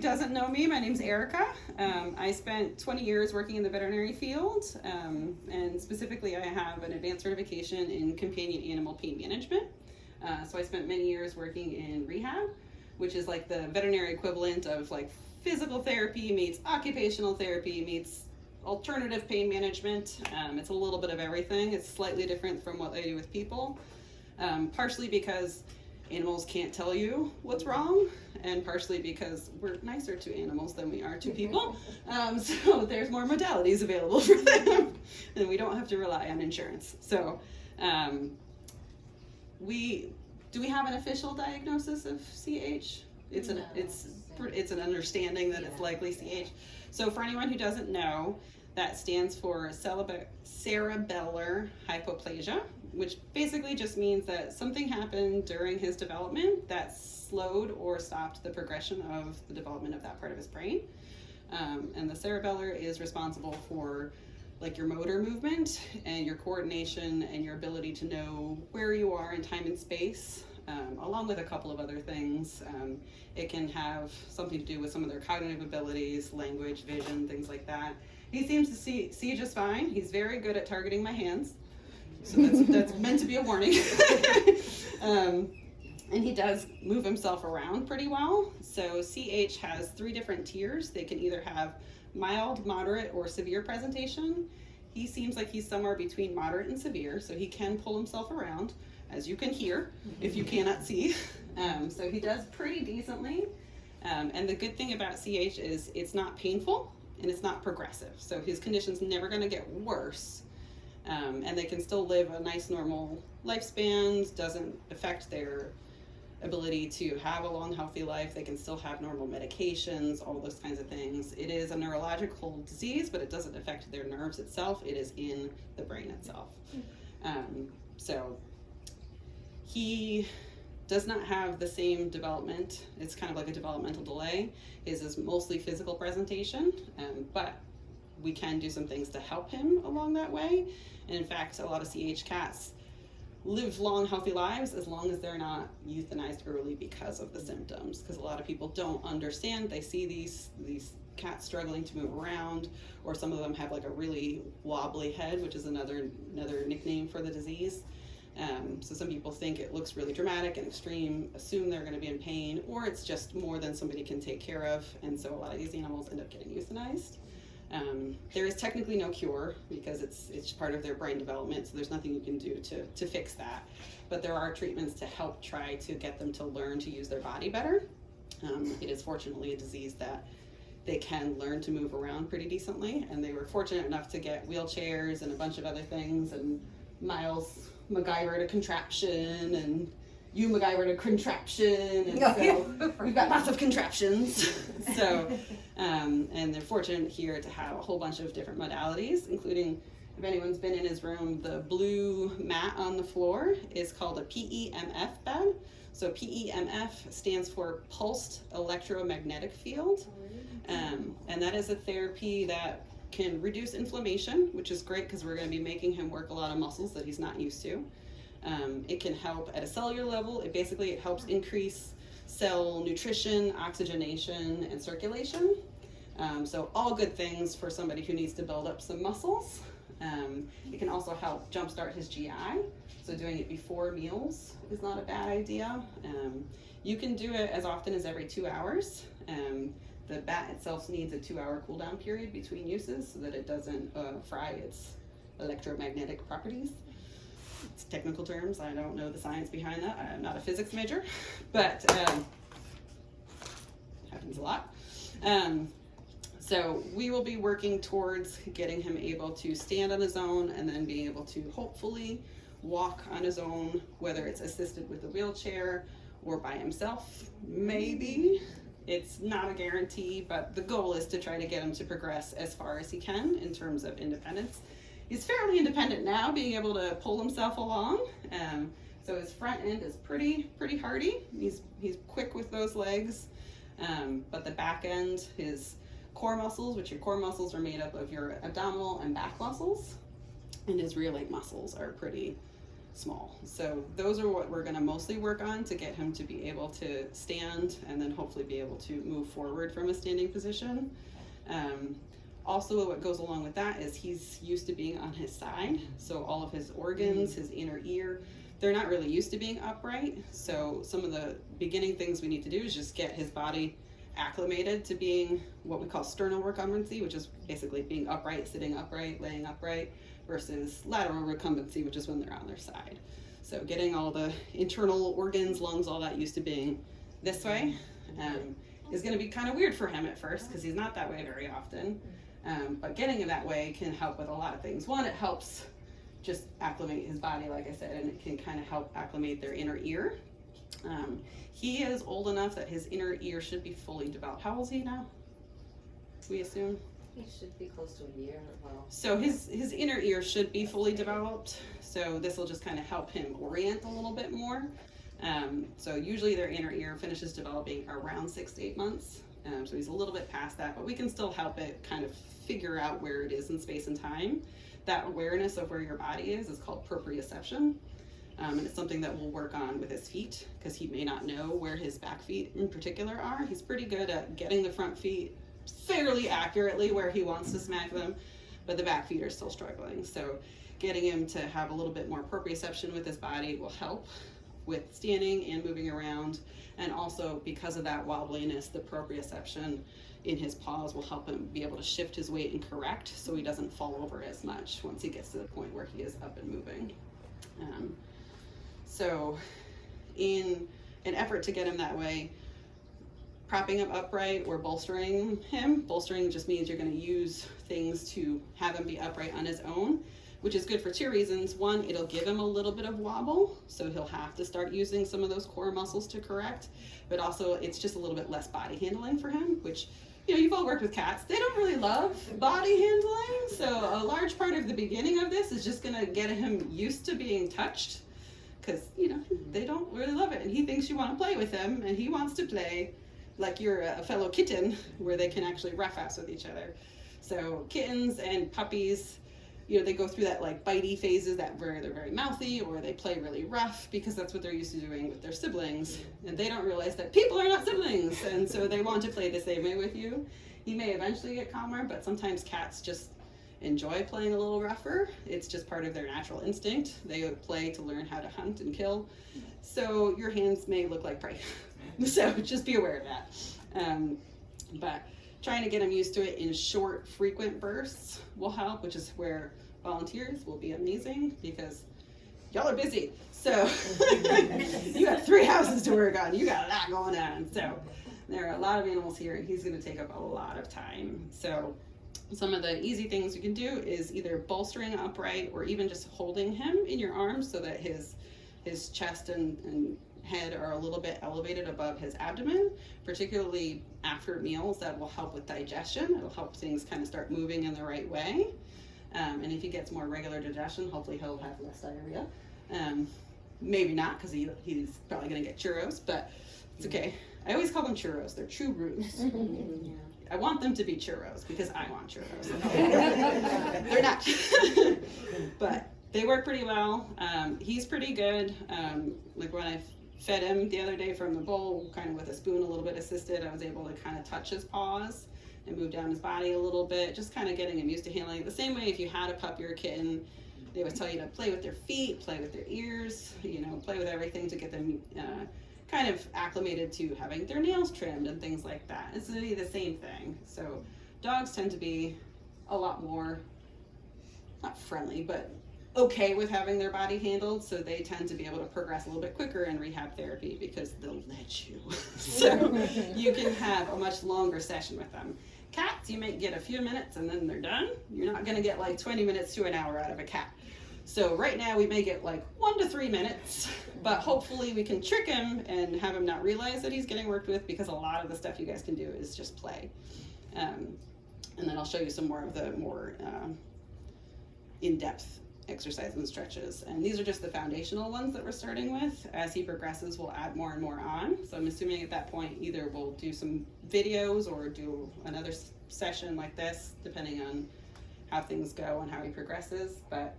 doesn't know me, my name's Erica. I spent 20 years working in the veterinary field, and specifically I have an advanced certification in companion animal pain management. So I spent many years working in rehab, which is like the veterinary equivalent of like physical therapy meets occupational therapy meets alternative pain management. It's a little bit of everything. It's slightly different from what I do with people, partially because animals can't tell you what's wrong, and partially because we're nicer to animals than we are to people. So there's more modalities available for them, and we don't have to rely on insurance. So do we have an official diagnosis of CH? It's an understanding that it's likely CH. So for anyone who doesn't know, that stands for cerebellar hypoplasia, which basically just means that something happened during his development that slowed or stopped the progression of the development of that part of his brain. And the cerebellar is responsible for like your motor movement and your coordination and your ability to know where you are in time and space, along with a couple of other things. It can have something to do with some of their cognitive abilities, language, vision, things like that. He seems to see just fine. He's very good at targeting my hands, so that's meant to be a warning. And he does move himself around pretty well. So CH has 3 different tiers. They can either have mild, moderate, or severe presentation. He seems like he's somewhere between moderate and severe, so he can pull himself around, as you can hear if you cannot see. So he does pretty decently. And the good thing about CH is it's not painful and it's not progressive. So his condition's never going to get worse. And they can still live a nice normal lifespan, doesn't affect their ability to have a long healthy life. They can still have normal medications, all those kinds of things. It is a neurological disease, but it doesn't affect their nerves itself. It is in the brain itself. So he does not have the same development. It's kind of like a developmental delay. His is mostly physical presentation, but we can do some things to help him along that way. And in fact, a lot of CH cats live long, healthy lives as long as they're not euthanized early because of the symptoms. Because a lot of people don't understand. They see these cats struggling to move around, or some of them have like a really wobbly head, which is another nickname for the disease. So some people think it looks really dramatic and extreme, assume they're going to be in pain, or it's just more than somebody can take care of, and so a lot of these animals end up getting euthanized. There is technically no cure because it's part of their brain development, so there's nothing you can do to fix that. But there are treatments to help try to get them to learn to use their body better. It is fortunately a disease that they can learn to move around pretty decently, and they were fortunate enough to get wheelchairs and a bunch of other things, and Miles MacGyver to contraption, and you MacGyver to contraption, and so we've got lots of contraptions. So, and they're fortunate here to have a whole bunch of different modalities, including, if anyone's been in his room, the blue mat on the floor is called a PEMF bed. So PEMF stands for pulsed electromagnetic field, and that is a therapy that can reduce inflammation, which is great because we're going to be making him work a lot of muscles that he's not used to. It can help at a cellular level. It helps increase cell nutrition, oxygenation, and circulation. So all good things for somebody who needs to build up some muscles. It can also help jumpstart his GI. So doing it before meals is not a bad idea. You can do it as often as every 2 hours. The bat itself needs a 2-hour cool down period between uses so that it doesn't fry its electromagnetic properties. It's technical terms. I don't know the science behind that. I'm not a physics major, but happens a lot. So we will be working towards getting him able to stand on his own and then being able to hopefully walk on his own, whether it's assisted with a wheelchair or by himself, maybe. It's not a guarantee, but the goal is to try to get him to progress as far as he can in terms of independence. He's fairly independent now, being able to pull himself along. So his front end is pretty hardy. He's quick with those legs, but the back end, his core muscles, which your core muscles are made up of your abdominal and back muscles, and his rear leg muscles are pretty small. So those are what we're going to mostly work on to get him to be able to stand and then hopefully be able to move forward from a standing position. Also, what goes along with that is he's used to being on his side. So all of his organs, his inner ear, they're not really used to being upright. So some of the beginning things we need to do is just get his body acclimated to being what we call sternal recumbency, which is basically being upright, sitting upright, laying upright, versus lateral recumbency, which is when they're on their side. So getting all the internal organs, lungs, all that used to being this way is going to be kind of weird for him at first because he's not that way very often. But getting it that way can help with a lot of things. One, it helps just acclimate his body, like I said, and it can kind of help acclimate their inner ear. He is old enough that his inner ear should be fully developed. How old is he now? We assume? He should be close to a year. Well, so his inner ear should be fully developed. So this will just kind of help him orient a little bit more. So usually their inner ear finishes developing around 6 to 8 months. So he's a little bit past that, but we can still help it kind of figure out where it is in space and time. That awareness of where your body is called proprioception. And it's something that we'll work on with his feet because he may not know where his back feet in particular are. He's pretty good at getting the front feet fairly accurately where he wants to smack them, but the back feet are still struggling. So getting him to have a little bit more proprioception with his body will help with standing and moving around. And also because of that wobbliness, the proprioception in his paws will help him be able to shift his weight and correct so he doesn't fall over as much once he gets to the point where he is up and moving. So in an effort to get him that way, propping him upright or bolstering him. Bolstering just means you're going to use things to have him be upright on his own, which is good for two reasons. One, it'll give him a little bit of wobble, so he'll have to start using some of those core muscles to correct, but also it's just a little bit less body handling for him, which, you know, you've all worked with cats. They don't really love body handling, so a large part of the beginning of this is just going to get him used to being touched, because, you know, they don't really love it, and he thinks you want to play with him, and he wants to play like you're a fellow kitten, where they can actually roughhouse with each other. So kittens and puppies, you know, they go through that like bitey phases where they're very mouthy, or they play really rough because that's what they're used to doing with their siblings, and they don't realize that people are not siblings, and so they want to play the same way with you. You may eventually get calmer, but sometimes cats just enjoy playing a little rougher. It's just part of their natural instinct. They play to learn how to hunt and kill. So your hands may look like prey. So just be aware of that. But trying to get them used to it in short, frequent bursts will help, which is where volunteers will be amazing because y'all are busy. So you got 3 houses to work on. You got a lot going on. So there are a lot of animals here, and he's going to take up a lot of time. So some of the easy things you can do is either bolstering upright or even just holding him in your arms so that his chest and head are a little bit elevated above his abdomen, particularly after meals. That will help with digestion. It'll help things kind of start moving in the right way. And if he gets more regular digestion, hopefully he'll have less diarrhea. Maybe not, because he's probably going to get churros, but it's okay. I always call them churros. They're true roots. I want them to be churros because I want churros. They're not. But they work pretty well. He's pretty good. Like when I fed him the other day from the bowl, kind of with a spoon, a little bit assisted, I was able to kind of touch his paws and move down his body a little bit, just kind of getting him used to handling it. The same way if you had a puppy or a kitten, they always tell you to play with their feet, play with their ears, you know, play with everything to get them kind of acclimated to having their nails trimmed and things like that. It's really the same thing. So dogs tend to be a lot more, not friendly, but okay with having their body handled, so they tend to be able to progress a little bit quicker in rehab therapy because they'll let you. So you can have a much longer session with them. Cats, you might get a few minutes and then they're done. You're not going to get like 20 minutes to an hour out of a cat. So right now we may get like 1 to 3 minutes, but hopefully we can trick him and have him not realize that he's getting worked with, because a lot of the stuff you guys can do is just play. And then I'll show you some more of the more in-depth exercises and stretches. And these are just the foundational ones that we're starting with. As he progresses, we'll add more and more on. So I'm assuming at that point, either we'll do some videos or do another session like this, depending on how things go and how he progresses. But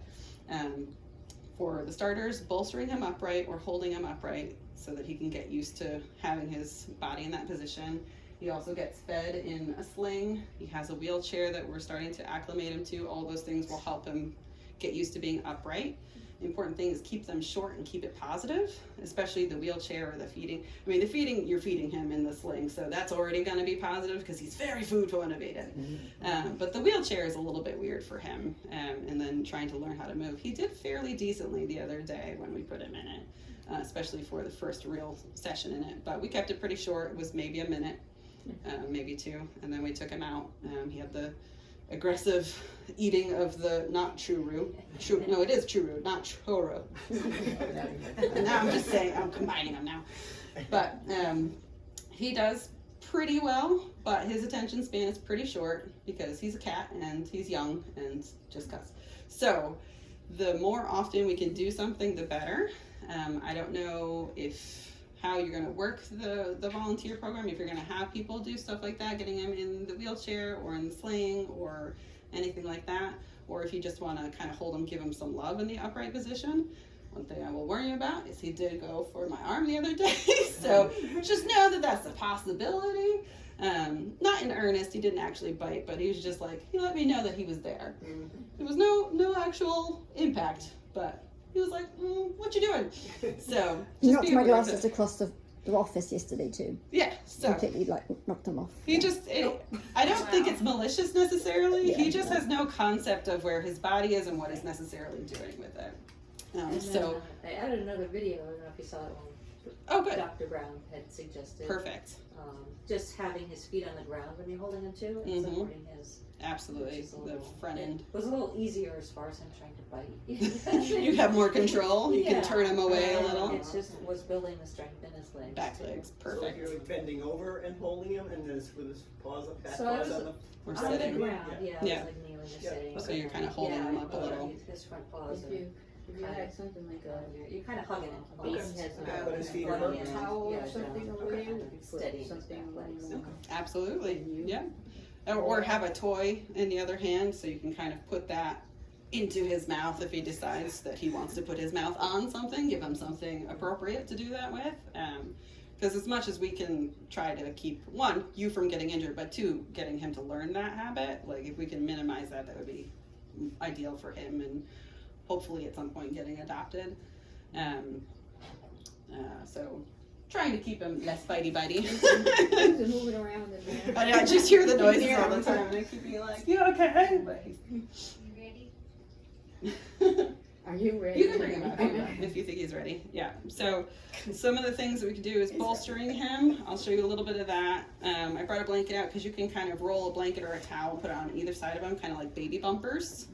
For the starters, bolstering him upright or holding him upright so that he can get used to having his body in that position. He also gets fed in a sling. He has a wheelchair that we're starting to acclimate him to. All those things will help him get used to being upright. The important thing is keep them short and keep it positive, especially the wheelchair or the feeding. I mean, the feeding, you're feeding him in the sling, so that's already going to be positive because he's very food motivated. But the wheelchair is a little bit weird for him, and then trying to learn how to move. He did fairly decently the other day when we put him in it, especially for the first real session in it. But we kept it pretty short. It was maybe a minute, maybe 2, and then we took him out. He had the aggressive eating of the not churu. No, it is churu, not choro. And now I'm just saying, I'm combining them now. But he does pretty well, but his attention span is pretty short because he's a cat and he's young and just cuss. So the more often we can do something, the better. I don't know how you're going to work the volunteer program, if you're going to have people do stuff like that, getting them in the wheelchair or in the sling or anything like that, or if you just want to kind of hold him, give him some love in the upright position. One thing I will warn you about is he did go for my arm the other day, so just know that that's a possibility. Not in earnest, he didn't actually bite, but he was just like, he let me know that he was there. There was no actual impact, but he was like, what you doing? So He just knocked be my aware of glasses it. across the office yesterday too. Yeah, so Completely knocked them off. he just, I don't think it's malicious necessarily. Yeah, He just yeah. has no concept of where his body is and what he's necessarily doing with it. And So, then, I added another video, I don't know if you saw it one. oh good, Dr. Brown had suggested. perfect, Just having his feet on the ground when you're holding him too, and Mhm. supporting his. absolutely, which is a the little- front end. It was a little easier as far as him trying to bite. You have more control, you Yeah. can turn him away a little. It just was building the strength in his legs. Back too. legs, So if perfect. you're like bending over and holding him, and then it's with his paws, back So I paws was- on the. We're On the sitting. ground, yeah, I was Yeah. like kneeling or Yeah. sitting. So you're kinda holding Yeah, him up a but little. His front paws If are you had something like a you're kind of hugging him. Okay. base has Yeah, but his feet a are little on. towel or Yeah, something down. over there, Okay. you put Steady his something back legs. along Absolutely, yeah. Or have a toy in the other hand so you can kind of put that into his mouth if he decides that he wants to put his mouth on something, give him something appropriate to do that with. Because as much as we can try to keep, 1, you from getting injured, but 2, getting him to learn that habit, like if we can minimize that, that would be ideal for him and hopefully at some point getting adopted. So trying to keep him less bitey. Things are moving around in there. I just hear the noises all the time and I keep being like, you okay? But he's... Are you ready? You can bring him up if you think he's ready. Yeah. So some of the things that we could do is bolstering him. I'll show you a little bit of that. I brought a blanket out because you can kind of roll a blanket or a towel, put it on either side of him, kind of like baby bumpers.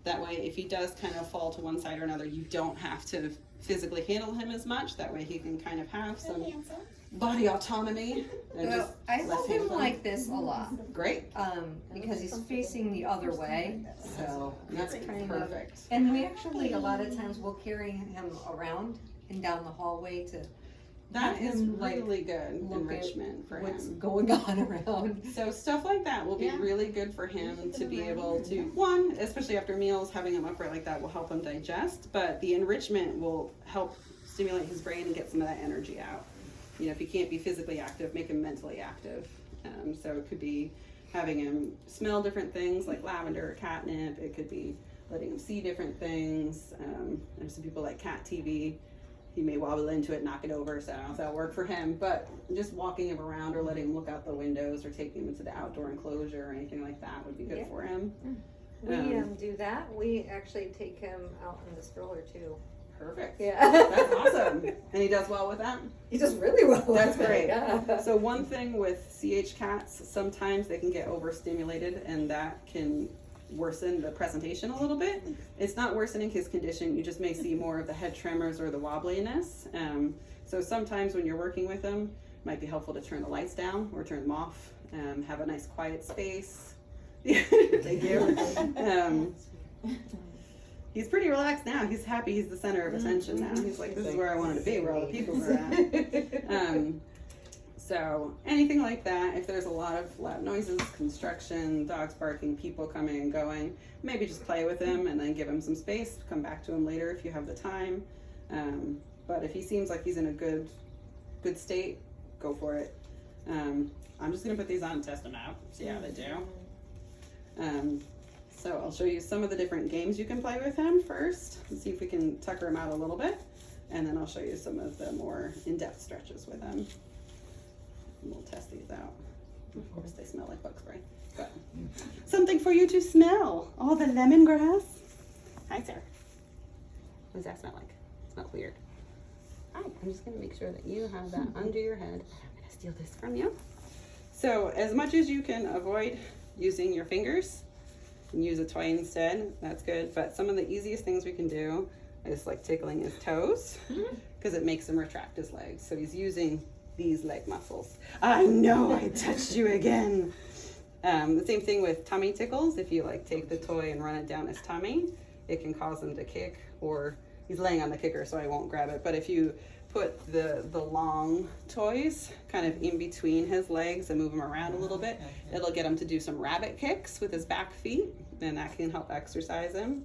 That way, if he does kind of fall to one side or another, you don't have to physically handle him as much. That way he can kind of have some body autonomy. And Well, just I less hold him handle. like this a lot, Great. because he's facing the other way, so That's kind of. perfect. And we actually, a lot of times, will carry him around and down the hallway to That Let is him, like, really good look at enrichment for what's him. going on around. So stuff like that will be Yeah. really good for him to be able to, 1, especially after meals, having him upright like that will help him digest, but the enrichment will help stimulate his brain and get some of that energy out. You know, if he can't be physically active, make him mentally active. So it could be having him smell different things like lavender or catnip. It could be letting him see different things. There's some people like cat TV. He may wobble into it, knock it over, so I don't know if that'll work for him, but just walking him around or letting him look out the windows or taking him into the outdoor enclosure or anything like that would be good Yeah. for him. We Um, do that. We actually take him out in the stroller too. Perfect. Yeah. That's awesome. And he does well with that? He does really well. That's with it, great. Yeah. So one thing with CH cats, sometimes they can get overstimulated and that can worsen the presentation a little bit. It's not worsening his condition, you just may see more of the head tremors or the wobbliness. So sometimes when you're working with him, it might be helpful to turn the lights down or turn them off, have a nice quiet space. Thank you. He's pretty relaxed now. He's happy he's the center of attention now. He's like, this is where I wanted to be, where all the people are at. So anything like that, if there's a lot of loud noises, construction, dogs barking, people coming and going, maybe just play with him and then give him some space. Come back to him later if you have the time. But if he seems like he's in a good state, go for it. I'm just gonna put these on and test them out, see how they do. So I'll show you some of the different games you can play with him first, and see if we can tucker him out a little bit. And then I'll show you some of the more in-depth stretches with him. And we'll test these out. Of course, they smell like bug spray, but something for you to smell. Oh, the lemongrass. Hi, sir. What does that smell like? It smells weird. Hi, I'm just gonna make sure that you have that under your head. I'm gonna steal this from you. So as much as you can avoid using your fingers and use a toy instead, that's good. But some of the easiest things we can do is like tickling his toes, because it makes him retract his legs. So he's using these leg muscles. I know I touched you again. The same thing with tummy tickles. If you like take the toy and run it down his tummy, it can cause him to kick, or he's laying on the kicker so I won't grab it. But if you put the long toys kind of in between his legs and move him around a little bit, it'll get him to do some rabbit kicks with his back feet, and that can help exercise him.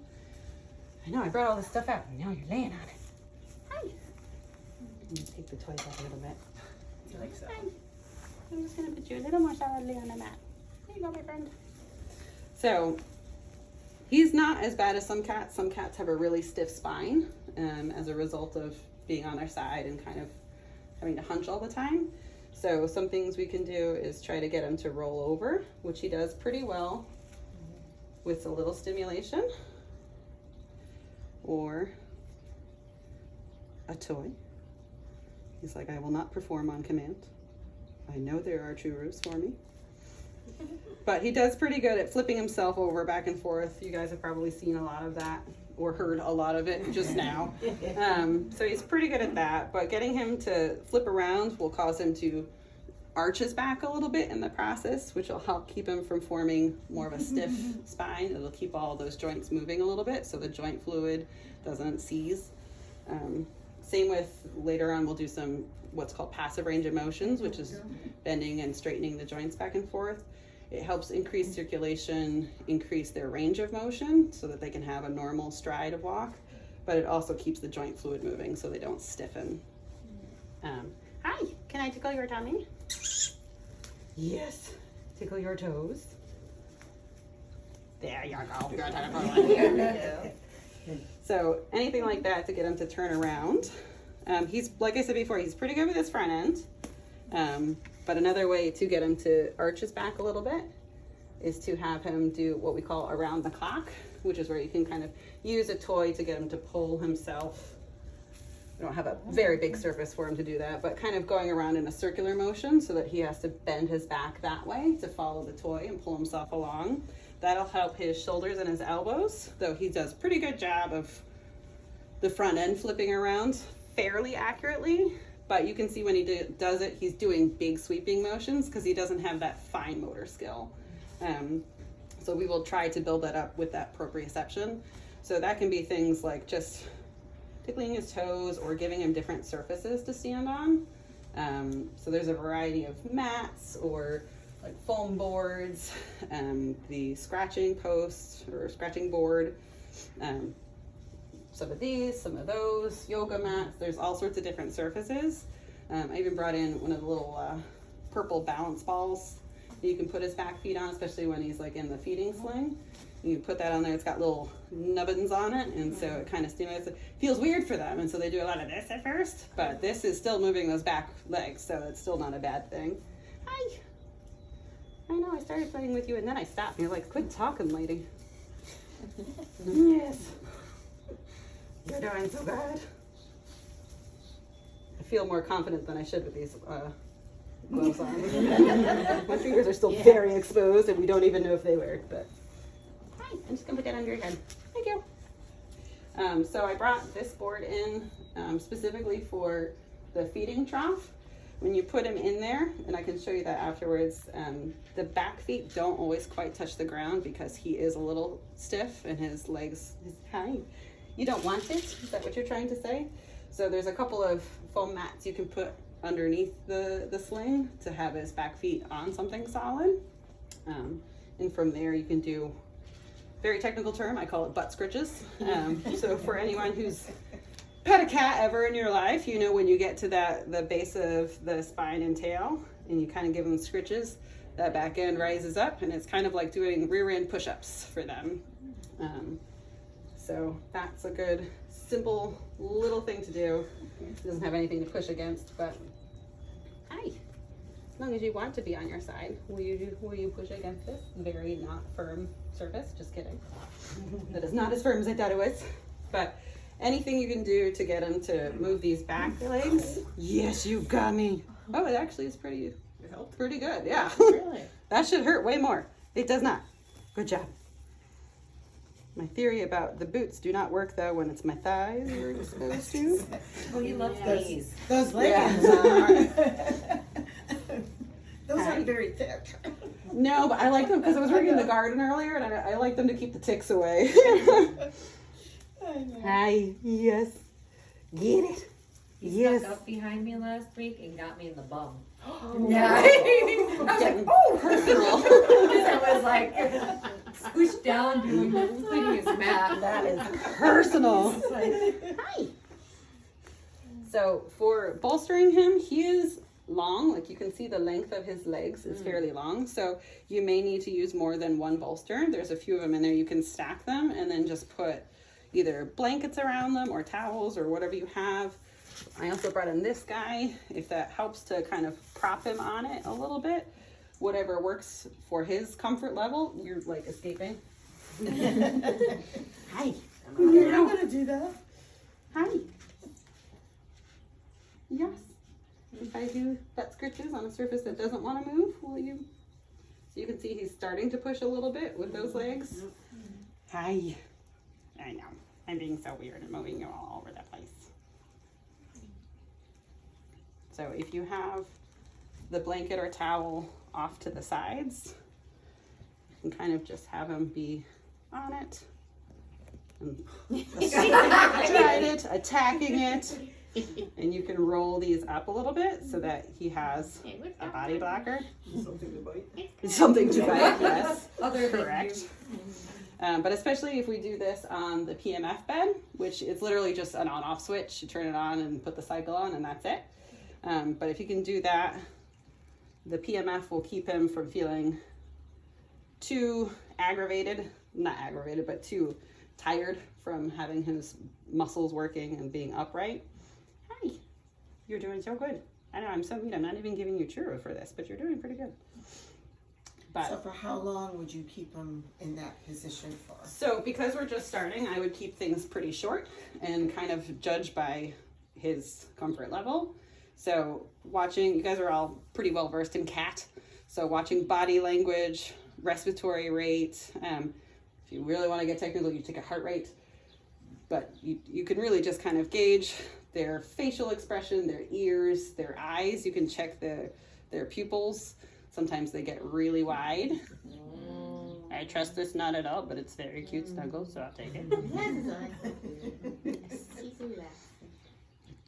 I know, I brought all this stuff out and now you're laying on it. Hi. I'm gonna take the toys out a little bit. Like so. I'm just gonna put you a little more solidly on the mat. There you go, my friend. So, he's not as bad as some cats. Some cats have a really stiff spine as a result of being on their side and kind of having to hunch all the time. So some things we can do is try to get him to roll over, which he does pretty well with a little stimulation, or a toy. He's like, I will not perform on command. I know there are true rules for me. But he does pretty good at flipping himself over back and forth. You guys have probably seen a lot of that or heard a lot of it just now. So he's pretty good at that, but getting him to flip around will cause him to arch his back a little bit in the process, which will help keep him from forming more of a stiff spine. It'll keep all those joints moving a little bit so the joint fluid doesn't seize. Same with, later on we'll do some what's called passive range of motions, which is bending and straightening the joints back and forth. It helps increase circulation, increase their range of motion so that they can have a normal stride of walk, but it also keeps the joint fluid moving so they don't stiffen. Hi, can I tickle your tummy? Yes, tickle your toes. There you go. So anything like that to get him to turn around. He's, like I said before, he's pretty good with his front end. But another way to get him to arch his back a little bit is to have him do what we call around the clock, which is where you can kind of use a toy to get him to pull himself. We don't have a very big surface for him to do that, but kind of going around in a circular motion so that he has to bend his back that way to follow the toy and pull himself along. That'll help his shoulders and his elbows, though he does a pretty good job of the front end flipping around fairly accurately. But you can see when he does it, he's doing big sweeping motions because he doesn't have that fine motor skill. So we will try to build that up with that proprioception. So that can be things like just tickling his toes or giving him different surfaces to stand on. So there's a variety of mats or like foam boards, the scratching post or scratching board, some of these, some of those, yoga mats. There's all sorts of different surfaces. I even brought in one of the little purple balance balls that you can put his back feet on, especially when he's like in the feeding sling. You put that on there, it's got little nubbins on it, and so it kind of stimulates it. Feels weird for them, and so they do a lot of this at first, but this is still moving those back legs, so it's still not a bad thing. Hi. I know, I started playing with you and then I stopped. You're like, quit talking, lady. Yes. You're doing so good. I feel more confident than I should with these gloves on. My fingers are still very exposed and we don't even know if they work, but hi, I'm just gonna put that under your head. Thank you. So I brought this board in specifically for the feeding trough. When you put him in there, and I can show you that afterwards, the back feet don't always quite touch the ground because he is a little stiff and his legs, hi. You don't want it? Is that what you're trying to say? So there's a couple of foam mats you can put underneath the sling to have his back feet on something solid. And from there you can do, very technical term, I call it butt scritches. So for anyone who's pet a cat ever in your life, you know when you get to the base of the spine and tail and you kind of give them scritches, that back end rises up and it's kind of like doing rear end push-ups for them. So that's a good, simple little thing to do. It doesn't have anything to push against, but hi. As long as you want to be on your side, will you push against this very not firm surface? Just kidding. That is not as firm as I thought it was. But anything you can do to get him to move these back legs. Yes, you got me. Oh, it actually is pretty good. Yeah. Really? That should hurt way more. It does not. Good job. My theory about the boots do not work though when it's my thighs you're exposed to. Oh, he loves these. Those leggings are. Those aren't very thick. No, but I like them because I was working in the garden earlier and I like them to keep the ticks away. Hi, yes. Get it. He Yes. snuck up behind me last week and got me in the bum. Yeah. I was like, oh, Personal. I was like, squished down, cleaning his mat. That is personal. Hi. So for bolstering him, he is long. Like you can see the length of his legs is fairly long. So you may need to use more than one bolster. There's a few of them in there. You can stack them and then just put either blankets around them or towels or whatever you have. I also brought in this guy, if that helps to kind of prop him on it a little bit. Whatever works for his comfort level. You're like escaping. Hi. You're not gonna do that. Hi. Yes. If I do butt scritches on a surface that doesn't want to move, will you? So you can see he's starting to push a little bit with those legs. Hi. I know. I'm being so weird and moving you all over the place. So if you have the blanket or towel off to the sides, you can kind of just have him be on it. And tried it, attacking it. And you can roll these up a little bit so that he has a body blocker. Something to bite. Something to bite, yes. Other than Correct. But especially if we do this on the PMF bed, which it's literally just an on-off switch. You turn it on and put the cycle on and that's it. But if you can do that, the PMF will keep him from feeling too aggravated, not aggravated, but too tired from having his muscles working and being upright. Hi, you're doing so good. I know, I'm so mean. I'm not even giving you churro for this, but you're doing pretty good. But So for how long would you keep them in that position for? so because we're just starting, I would keep things pretty short and kind of judge by his comfort level. So watching, you guys are all pretty well versed in CAT. So watching body language, respiratory rate. If you really want to get technical, you take a heart rate. But you can really just kind of gauge their facial expression, their ears, their eyes. You can check their pupils. Sometimes they get really wide. I trust this not at all, but it's very cute snuggle, so I'll take it.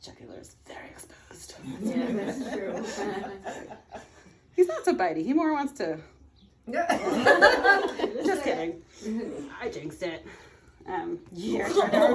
Jugular is very exposed. Yeah, that's true. He's not so bitey. He more wants to. Just kidding. I jinxed it. Yeah.